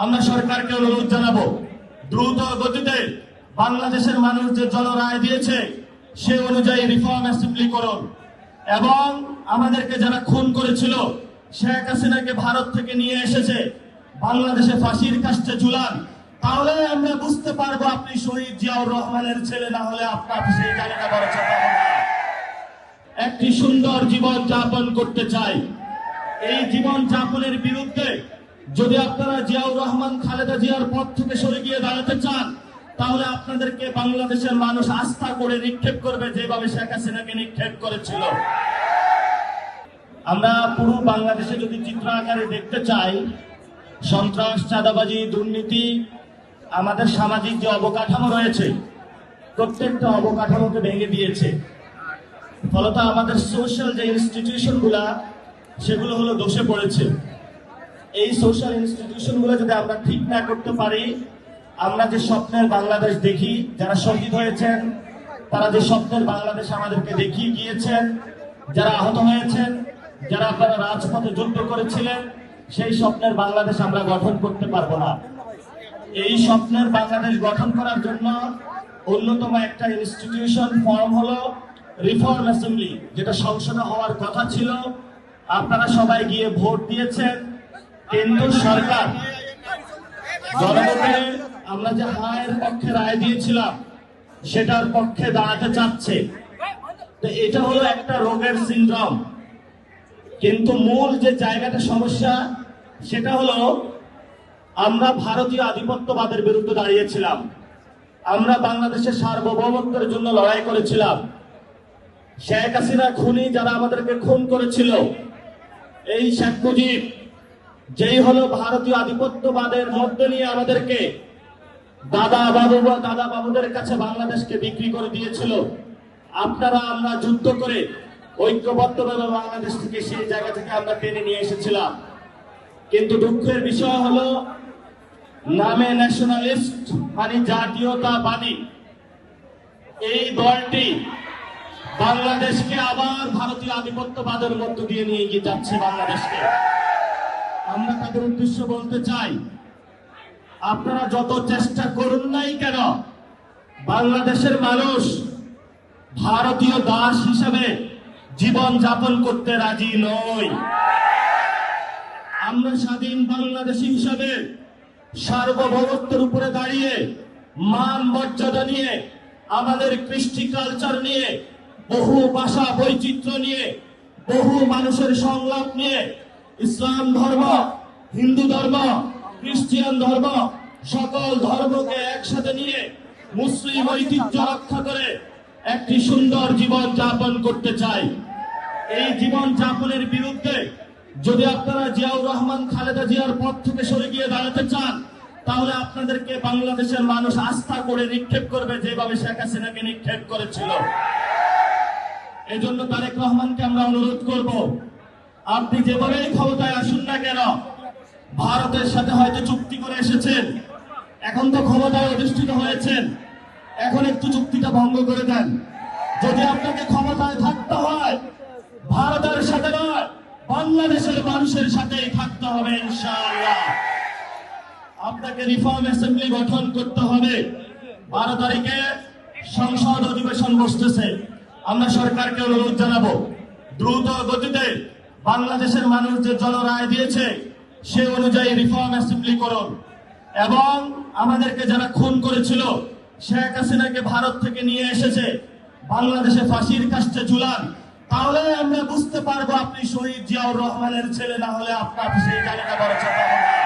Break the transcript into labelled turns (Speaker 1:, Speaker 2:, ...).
Speaker 1: আমরা সরকারকে অনুরোধ জানাবো দ্রুত গতিতে বাংলাদেশের মানুষ যে জনরায় দিয়েছে সে অনুযায়ী রিফর্ম অ্যাসেম্বলি করুন এবং আমাদেরকে যারা খুন করেছিল শেখ হাসিনাকে ভারত থেকে নিয়ে এসেছে বাংলাদেশে ফাঁসির কাস্টে ঝুলান। তাহলে আমরা বুঝতে পারবো আপনি শহীদ জিয়াউর রহমানের ছেলে, না হলে আপনার সেই জায়গাটা বড় চাপা হবে না। একটি সুন্দর জীবন যাপন করতে চাই। এই জীবন যাপনের বিরুদ্ধে যদি আপনারা জিয়াউর রহমান খালেদা জিয়ার পথ থেকে সরে গিয়ে দাঁড়াতে চান, তাহলে আপনাদেরকে বাংলাদেশের মানুষ আস্থা করে নিক্ষেপ করবে যেভাবে শেখ হাসিনাকে নিক্ষেপ করেছিল। আমরা পুরো বাংলাদেশে যদি চিত্র আকারে দেখতে চাই, সন্ত্রাস, চাঁদাবাজি, দুর্নীতি, আমাদের সামাজিক যে অবকাঠামো রয়েছে প্রত্যেকটা অবকাঠামোকে ভেঙে দিয়েছে। ফলত আমাদের সোশ্যাল যে ইনস্টিটিউশন গুলা সেগুলো হলো দোষে পড়েছে। এই সোশ্যাল ইনস্টিটিউশন গুলো যদি আমরা ঠিক না করতে পারি, আমরা যে স্বপ্নের বাংলাদেশ দেখি, যারা শহীদ হয়েছেন তারা যে স্বপ্নের বাংলাদেশ আমাদেরকে দেখিয়ে গিয়েছেন, যারা আহত হয়েছেন, যারা আপনারা রাজপথে যুদ্ধ করেছিলেন, সেই স্বপ্নের বাংলাদেশ আমরা গঠন করতে পারবো না। এই স্বপ্নের বাংলাদেশ গঠন করার জন্য অন্যতম একটা ইনস্টিটিউশন ফর্ম হলো রিফর্ম অ্যাসেম্বলি, যেটা সংসদে হওয়ার কথা ছিল। আপনারা সবাই গিয়ে ভোট দিয়েছেন, কিন্তু সরকার জনগণকে আমরা যে হায়ের পক্ষে রায় দিয়েছিলাম সেটার পক্ষে দাঁড়াতে চাচ্ছে। তো এটা হলো একটা রোগের সিনড্রোম। কিন্তু মূল যে জায়গাটা সমস্যা সেটা হলো আমরা ভারতীয় আধিপত্যবাদের বিরুদ্ধে দাঁড়িয়েছিলাম। আমরা বাংলাদেশের সার্বভৌমত্বের জন্য লড়াই করেছিলাম। শেখ হাসিনা খুনি যারা আমাদেরকে খুন করেছিল, এই শেখ মুজিব যেই হলো ভারতীয় আধিপত্যবাদের মধ্যে নিয়ে আমাদেরকে দাদা বাবুদের কাছে বাংলাদেশকে বিক্রি করে দিয়েছিল। আপনারা আমরা যুদ্ধ করে ঐক্যবদ্ধভাবে বাংলাদেশ থেকে সেই জায়গা থেকে আমরা টেনে নিয়ে এসেছিলাম। কিন্তু দুঃখের বিষয় হলো নামে ন্যাশনালিস্ট মানে জাতীয়তাবাদী এই দলটি বাংলাদেশকে আবার ভারতীয় আধিপত্যবাদের মধ্য দিয়ে নিয়ে গিয়ে যাচ্ছে বাংলাদেশকে। আমরা তাদের উদ্দেশ্য বলতে চাই, আপনারা যত চেষ্টা করুন নাই কেন, বাংলাদেশের মানুষ ভারতীয় দাস হিসেবে জীবন যাপন করতে রাজি নয়। আমরা স্বাধীন বাংলাদেশী হিসেবে সার্বভৌমত্বের উপরে দাঁড়িয়ে মান মর্যাদা নিয়ে, আমাদের কৃষ্টি কালচার নিয়ে, বহু ভাষা বৈচিত্র্য নিয়ে, বহু মানুষের সংলাপ নিয়ে, ইসলাম ধর্ম, হিন্দু ধর্ম, খ্রিস্টান ধর্ম, সকল ধর্মকে একসাথে নিয়ে মুসলিম ঐতিহ্য রক্ষা করে একটি সুন্দর জীবন যাপন করতে চাই। এই জীবন যাপনের বিরুদ্ধে যদি আপনারা জিয়াউর রহমান খালেদা জিয়ার পথ থেকে সরে গিয়ে দাঁড়াতে চান, তাহলে আপনাদেরকে বাংলাদেশের মানুষ আস্থা করে নিক্ষেপ করবে যেভাবে শেখ হাসিনাকে নিক্ষেপ করেছিল। এজন্য তারেক রহমানকে আমরা অনুরোধ করব, আপনি যেভাবেই ক্ষমতায় আসুন না কেন, ভারতের সাথে হয়তো চুক্তি করে এসেছেন, এখন তো ক্ষমতায় অধিষ্ঠিত হয়েছেন, এখন একটু চুক্তিটা ভঙ্গ করে দেন। যদি আপনাকে ক্ষমতায় থাকতে হয় ভারতের সাথে নয়, বাংলাদেশের মানুষের সাথেই থাকতে হবে ইনশাআল্লাহ। আপনাকে রিফর্ম অ্যাসেম্বলি গঠন করতে হবে। 12 তারিখে সংসদ অধিবেশন বসতেছে। আমরা সরকারকে অনুরোধ জানাবো দ্রুত গতিতে বাংলাদেশের মানুষ যে জনরায় দিয়েছে সে অনুযায়ী রিফর্ম অ্যাসেম্বলি করুন এবং আমাদেরকে যারা খুন করেছিল শেখ হাসিনাকে ভারত থেকে নিয়ে এসেছে বাংলাদেশে ফাঁসির কাস্টে ঝুলান। তাহলে আমরা বুঝতে পারবো আপনি শহীদ জিয়াউর রহমানের ছেলে, না হলে আপনার সেই জায়গাটা বড় চাপা হবে না।